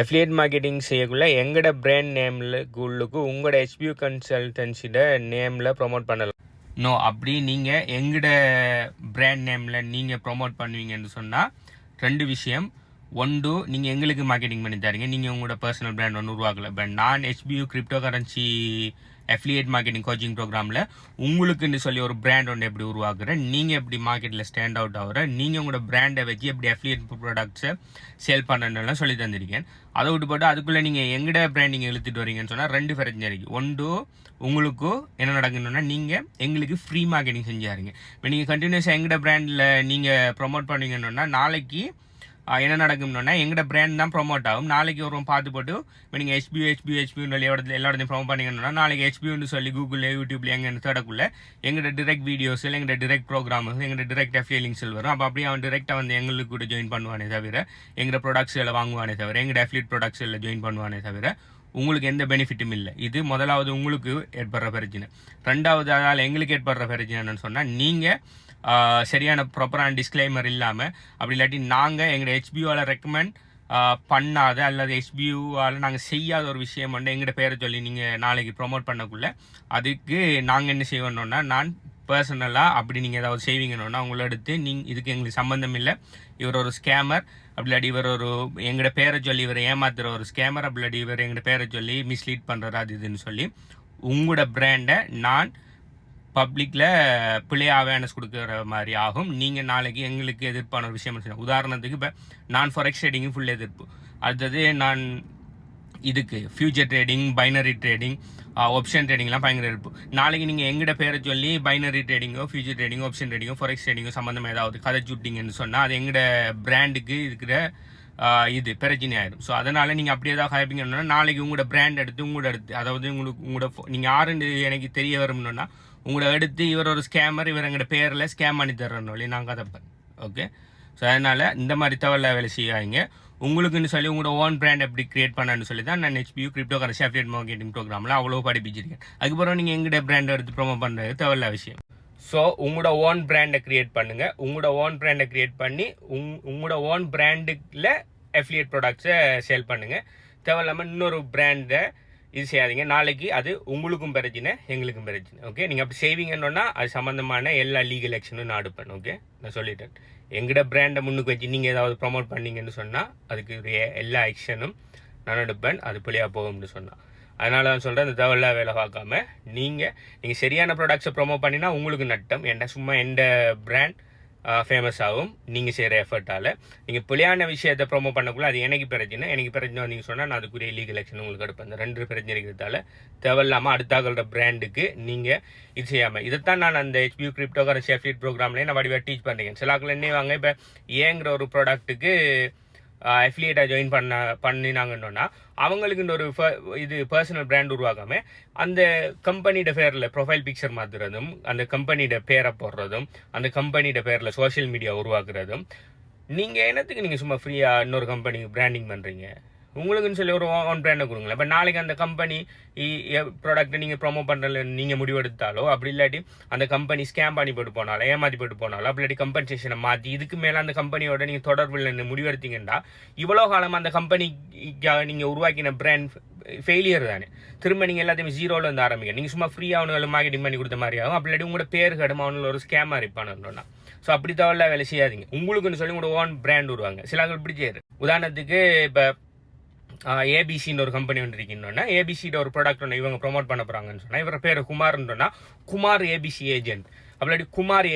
Affiliate marketing செய்யக்குள்ள எங்களோட brand நேமில் உள்ளுக்கு உங்களோட HBU கன்சல்டன்சியோட நேமில் ப்ரொமோட் பண்ணலாம். அப்படி நீங்கள் எங்களோட பிராண்ட் நேமில் நீங்கள் ப்ரொமோட் பண்ணுவீங்கன்னு சொன்னால் ரெண்டு விஷயம். ஒன்று, நீங்கள் எங்களுக்கு மார்க்கெட்டிங் பண்ணி தரீங்க, நீங்கள் உங்களோட பர்சனல் பிராண்ட் ஒன்று உருவாக்கல. பட் நான் HBU crypto currency affiliate marketing coaching ப்ரோக்ராமில் உங்களுக்குன்னு சொல்லி ஒரு பிராண்ட் ஒன்று எப்படி உருவாக்குறேன், நீங்கள் எப்படி மார்க்கெட்டில் ஸ்டாண்ட் அவுட் ஆகிற, நீங்கள் உங்களோட பிராண்டை வச்சு எப்படி அஃபிலியேட் ப்ராடக்ட்ஸை சேல் பண்ணணும்லாம் சொல்லி தந்திருக்கேன். அதை விட்டு போட்டு அதுக்குள்ளே நீங்கள் எங்கட பிராண்டிங் இழுத்துட்டு வரீங்கன்னு சொன்னால் ரெண்டு பிரச்சனை இருக்குது. ஒன்று, உங்களுக்கு என்ன நடக்கணும்னா நீங்கள் எங்களுக்கு ஃப்ரீ மார்க்கெட்டிங் செஞ்சாருங்க. இப்போ நீங்கள் கண்டினியூஸாக எங்கட பிராண்டில் நீங்கள் ப்ரொமோட் பண்ணுவீங்கன்னா நாளைக்கு என்ன நடக்கும்னா எங்களோட பிராண்ட் தான் ப்ரொமோட் ஆகும். நாளைக்கு ஒரு பார்த்து போட்டு இப்போ நீங்கள் HBU எல்லா இடத்தையும் ப்ரொமோட் பண்ணிங்கன்னா நாளைக்கு HBUன்னு சொல்லி கூகுளில் யூடியூப்ல எங்கன்னு தேடக்குள்ள எங்களோட டிரெக்ட் வீடியோஸ் இல்லை எங்களோட டிரெக்ட் ப்ரோக்ராம்ஸ் எங்களோட டிரெக்ட் அஃபிலியேட்டிங்ஸ் வரும். அப்போ அப்படியே அவன் டிரெக்டாக வந்து எங்களுக்கு கூட ஜாயின் பண்ணுவானே தவிர எங்களோட ப்ராடக்ட்ஸில் வாங்குவானே தவிர எங்களோட அஃபிலியேட் ப்ராடக்ட்ஸில் ஜாயின் பண்ணுவானே தவிர உங்களுக்கு எந்த பெனிஃபிட்டும் இல்லை. இது முதலாவது உங்களுக்கு ஏற்படுற பிரச்சனை. ரெண்டாவது, அதால் எங்களுக்கு ஏற்படுற பிரச்சனை என்னன்னு சொன்னால் நீங்கள் சரியான ப்ராப்பரான டிஸ்க்ளைமர் இல்லாமல் அப்படி இல்லாட்டி நாங்கள் எங்களோட HBUவால் ரெக்கமெண்ட் பண்ணாத அல்லது HBUவால் நாங்கள் செய்யாத ஒரு விஷயம் வந்து எங்களோட பேரை சொல்லி நீங்கள் நாளைக்கு ப்ரொமோட் பண்ணக்குள்ள அதுக்கு நாங்கள் என்ன செய்வோம்னா, நான் பர்சனலாக அப்படி நீங்கள் ஏதாவது செய்வீங்கன்னா உங்களை எடுத்து இதுக்கு எங்களுக்கு சம்மந்தம் இல்லை, இவர் ஒரு ஸ்கேமர், அப்படி இல்லாட்டி இவர் ஒரு எங்களோட பேரை சொல்லி இவர் ஏமாத்துற ஒரு ஸ்கேமர், அப்படி இல்லாட்டி இவர் எங்களோட பேரை சொல்லி மிஸ்லீட் பண்ணுறாரு அது இதுன்னு சொல்லி உங்களோட பிராண்டை நான் பப்ளிக்கில் பிள்ளை அவேர்னஸ் கொடுக்குற மாதிரி ஆகும். நீங்கள் நாளைக்கு எங்களுக்கு எதிர்ப்பான ஒரு விஷயம் சொன்னால், உதாரணத்துக்கு இப்போ நான் ஃபாரெக்ஸ் ட்ரேடிங்கு ஃபுல் எதிர்ப்பு, அடுத்தது நான் இதுக்கு future trading, binary trading, option ட்ரேடிங்லாம் பயங்கர எதிர்ப்பு. நாளைக்கு நீங்கள் எங்கிட்ட பேரை சொல்லி பைனரி ட்ரேடிங்கோ, ஃபியூச்சர் ட்ரேடிங்கோ, ஆப்ஷன் ட்ரேடிங்கோ, ஃபாரெக்ஸ் ட்ரேடிங்கோ சம்மந்தமாக ஏதாவது கதை சுட்டிங்கன்னு சொன்னால் அது எங்களோட பிராண்டுக்கு இருக்கிற இது பிரச்சனை ஆயிடும். ஸோ அதனால் நீங்கள் அப்படி ஏதாவது ஹைப்பிங்கன்னா நாளைக்கு உங்களோட பிராண்ட் எடுத்து உங்களோட அதாவது உங்களோட நீங்கள் யாருன்னு எனக்கு தெரிய வரும்னா உங்களை எடுத்து இவர் ஒரு ஸ்கேமர், இவர் எங்களோட பேரில் ஸ்கேம் பண்ணி தர்றோம் சொல்லி நான் கதைப்பேன். ஓகே, ஸோ அதனால் இந்த மாதிரி தவறில் வேலை செய்யாங்க. உங்களுக்குன்னு சொல்லி உங்களோட ஓன் பிராண்ட் எப்படி கிரியேட் பண்ணணும்னு சொல்லி தான் நான் HBU crypto currency affiliate marketing ப்ரோக்ராமில் அவ்வளோ படிப்பிச்சிருக்கேன். அதுக்கப்புறம் நீங்கள் எங்களோட பிராண்டை எடுத்து ப்ரொமோட் பண்ணுறது தவறில்ல விஷயம். ஸோ உங்களோட ஓன் பிராண்டை கிரியேட் பண்ணுங்கள். உங்களோட ஓன் பிராண்டை கிரியேட் பண்ணி உங்களோட ஓன் பிராண்டுல அஃபிலியேட் ப்ராடக்ட்ஸை சேல் பண்ணுங்கள். தேவையில்லாமல் இன்னொரு பிராண்டை இது செய்யாதீங்க. நாளைக்கு அது உங்களுக்கும் பிரச்சனை, எங்களுக்கும் பிரச்சனை. ஓகே, நீங்கள் அப்படி செய்வீங்கன்னா அது சம்மந்தமான எல்லா லீகல் ஆக்ஷனும் நான் எடுப்பேன். ஓகே, நான் சொல்லிட்டேன். எங்களோட பிராண்டை முன்னுக்கு வச்சு நீங்கள் ஏதாவது ப்ரொமோட் பண்ணீங்கன்னு சொன்னால் அதுக்கு எல்லா ஆக்ஷனும் நான் எடுப்பேன், அது பிள்ளையாக போகும்னு சொன்னால். அதனால தான் சொல்கிறேன், இந்த தேவையில்லா வேலை பார்க்காம நீங்கள் சரியான ப்ராடக்ட்ஸை ப்ரொமோட் பண்ணினா உங்களுக்கு நட்டம். ஏன்னா சும்மா எந்த பிராண்ட் ஃபேமஸ் ஆகும் நீங்கள் செய்கிற எஃபர்ட்டால். நீங்கள் பிள்ளையான விஷயத்தை ப்ரொமோட் பண்ணக்குள்ள அது எனக்கு பிரச்சனை நீங்கள் சொன்னால் நான் அதுக்குரிய லீகல் ஆக்ஷன் உங்களுக்கு எடுப்பேன். அந்த ரெண்டு பிரச்சனை இருக்கிறதால தேவையில்லாமல் அடுத்தாக்களோட பிராண்டுக்கு நீங்கள் இது செய்யாமல். இதைத்தான் நான் அந்த HBU கிரிப்டோ கரன்சி அஃபிலியேட் ப்ரோக்ராம்லேயே நான் வடிவாக டீச் பண்ணுறேன். சில ஆக்கள் என்ன வாங்க, இப்போ ஏங்கிற ஒரு ப்ராடக்ட்டுக்கு அஃபிலியேட்டாக ஜாயின் பண்ணினாங்கன்னா அவங்களுக்கு ஒரு இது பர்சனல் பிராண்ட் உருவாக்காமல் அந்த கம்பெனியோட பேரில் ப்ரொஃபைல் பிக்சர் மாற்றுறதும், அந்த கம்பெனியோட பேரை போடுறதும், அந்த கம்பெனியோட பேரில் சோஷியல் மீடியா உருவாக்குறதும். நீங்கள் என்னத்துக்கு நீங்கள் சும்மா ஃப்ரீயாக இன்னொரு கம்பெனிக்கு பிராண்டிங் பண்ணுறீங்க? உங்களுக்குன்னு சொல்லி ஒரு ஓன் பிராண்டை கொடுங்களேன். இப்போ நாளைக்கு அந்த கம்பெனி ப்ராடக்ட்டை நீங்கள் ப்ரொமோட் பண்ணுறதுல நீங்கள் முடிவெடுத்தாலோ, அப்படி இல்லாட்டி அந்த கம்பெனி ஸ்கேம் பண்ணி போட்டு போனாலோ, ஏமாற்றி போட்டு போனாலோ, அப்படி இல்லாட்டி கம்பன்சேஷனை மாற்றி இதுக்கு மேலே அந்த கம்பெனியோட நீங்கள் தொடர்பில் முடிவெடுத்தீங்கன்னா இவ்வளோ காலமாக அந்த கம்பெனிக்காக நீங்கள் உருவாக்கின பிராண்ட் ஃபெயிலியர் தானே. திரும்ப நீங்கள் எல்லாத்தையுமே ஜீரோவில் வந்து ஆரம்பிங்க. நீங்கள் சும்மா ஃப்ரீயாக அவனுங்களை மார்க்கெட்டிங் பண்ணி கொடுத்த மாதிரி ஆகும். அப்படி இல்லாட்டி உங்களோட பேர் கடும் அவனுங்களை ஒரு ஸ்கேமாக இருப்பானுன்னா. ஸோ அப்படி தவிர வேலை செய்யாதீங்க. உங்களுக்குன்னு சொல்லி உங்களோட ஓன் பிராண்ட் உருவாங்க. சில ஆட்கள் இப்படி செய்யுது. உதாரணத்துக்கு இப்போ ஏபிசின்னு ஒரு கம்பெனி ஒன்று இருக்கீங்கன்னா ஏபிசியோட ஒரு ப்ராடக்ட் ஒன்று இவங்க ப்ரொமோட் பண்ண போகிறாங்கன்னு சொன்னால் இவர பேர் குமார்ன்னு சொன்னால் குமார் ஏபிசி ஏஜென்ட், அப்படி குமார்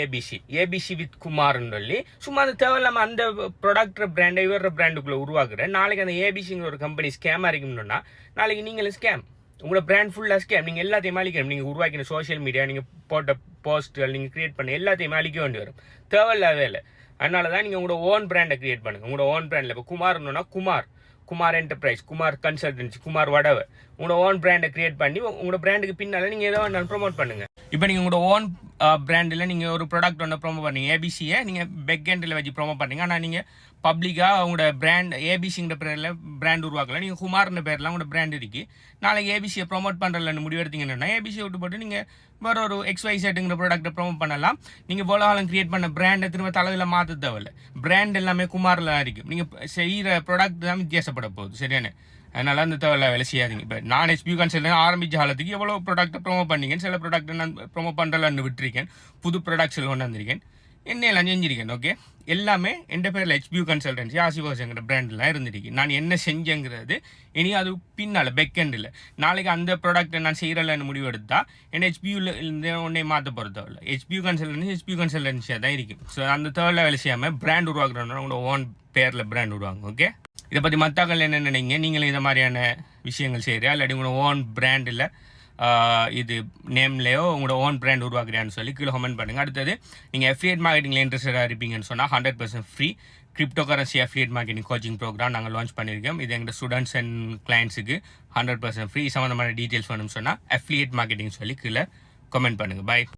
ஏபிசி வித் குமார்ன்னு சொல்லி சும்மா அது தேவையில்லாமல் அந்த ப்ராடக்ட் பிராண்டை இவர பிராண்டுக்குள்ளே உருவாக்குறேன். நாளைக்கு அந்த ஏபிசிங்கிற ஒரு கம்பெனி ஸ்கேமாக இருக்கும்னா நாளைக்கு நீங்களும் ஸ்கேம், உங்களோட பிராண்ட் ஃபுல்லாக ஸ்கேம். நீங்கள் எல்லாத்தையும் அழிக்கணும். நீங்கள் உருவாக்கின சோஷியல் மீடியா, நீங்கள் போட்ட போஸ்ட்டுகள், நீங்கள் கிரியேட் பண்ண எல்லாத்தையும் அழிக்க வேண்டி வரும். தேவையில்லாத வேலை. அதனால தான் நீங்கள் உங்களோட ஓன் பிராண்டை கிரியேட் பண்ணுங்கள். உங்களோட ஓன் பிராண்டில் இப்போ குமார்னா குமார் என்டர்பிரைஸ், குமார் கன்சல்டன்சி, குமார் வடவர், உங்களோட ஓன் பிராண்டை கிரியேட் பண்ணி உங்களோட பிராண்டுக்கு பின்னால் நீங்கள் ஏதோ ஒன்று ப்ரொமோட் பண்ணுங்கள். இப்போ நீங்கள் உங்களோட ஓன் பிராண்டில் நீங்கள் ஒரு ப்ராடக்ட் ஒன்று ப்ரோமோ பண்ணீங்க, ஏபிசியை நீங்கள் பேக் எண்டில் வச்சு ப்ரோமோ பண்ணீங்க. ஆனால் நீங்கள் பப்ளிக்காக உங்களோட பிராண்ட் ஏபிசிங்கிற பேரில் பிராண்ட் உருவாக்கலாம். நீங்கள் குமார்னு பேரில் உங்களோட பிராண்ட் இருக்குது. நாளைக்கு ஏபிசியை ப்ரோமோட் பண்ணுறதுலன்னு முடிவெடுத்தீங்கன்னா ஏபிசியை விட்டு போட்டு நீங்கள் வேறு ஒரு XYZங்கிற ப்ராடக்ட்டை ப்ரோமோட் பண்ணலாம். நீங்கள் போலாலும் கிரியேட் பண்ண பிராண்டை திரும்ப தலையில் மாற்ற தேவையில்லை. பிராண்ட் எல்லாமே குமாரில் தான் இருக்கும். நீங்கள் செய்கிற ப்ராடக்ட் தான் வித்தியாசப்பட போகுது. சரியான அதனால அந்த தேவையில்ல வேலை செய்யாதீங்க. இப்போ நான் HBU கன்சல்டன் ஆரம்பித்த காலத்துக்கு எவ்வளோ ப்ராடக்ட்டை ப்ரோமோ பண்ணிக்கேன். சில ப்ராடக்ட்டை நான் ப்ரோமோ பண்ணுறலான்னு விட்டுருக்கேன். புது ப்ராடக்ட்ஸில் கொண்டு வந்திருக்கேன். என்னெல்லாம் செஞ்சிருக்கேன். ஓகே, எல்லாமே என் பேரில் HBU கன்சல்டன்சி ஆசிவாசங்கிற பிராண்டெலாம் இருந்துருக்கு. நான் என்ன செஞ்சேங்கிறது இனி அது பின்னால் பெக்கெண்டில் நாளைக்கு அந்த ப்ராடக்ட்டை நான் செய்கிறலன்னு முடிவு எடுத்தால் என் HBUவில் இருந்து ஒன்றே மாற்ற போகிறதில்ல. HBU கன்சல்டன்சியாக தான் இருக்கும். ஸோ அந்த தேவையில்ல வேலை செய்யாமல் பிராண்ட் உருவாக்குறோன்னா உங்களோட ஓன் பேரில் பிராண்ட் உருவாங்க. ஓகே, இதை பற்றி மற்றவர்கள் என்ன நினைங்க, நீங்களும் இந்த மாதிரியான விஷயங்கள் செய்கிறீங்க இல்லாட்டி உங்களோட ஓன் பிராண்டில் இது நேம்லேயோ உங்களோட ஓன் பிராண்ட் உருவாக்குறியான்னு சொல்லி கீழே கமெண்ட் பண்ணுங்கள். அடுத்தது நீங்கள் அஃபிலியேட் மார்க்கெட்டிங்கில் இன்ட்ரெஸ்டாக இருப்பீங்கன்னு சொன்னால் 100% free crypto currency affiliate marketing coaching program நாங்கள் லான்ச் பண்ணியிருக்கோம். இது எங்கள் ஸ்டூடெண்ட்ஸ் அண்ட் கிளைண்ட்ஸுக்கு 100% ஃப்ரீ. சம்மந்தமான டீட்டெயில்ஸ் வேணும்னு சொன்னால் அஃபிலியேட் மார்க்கெட்டிங் சொல்லி கீழே கமெண்ட் பண்ணுங்கள். பாய்.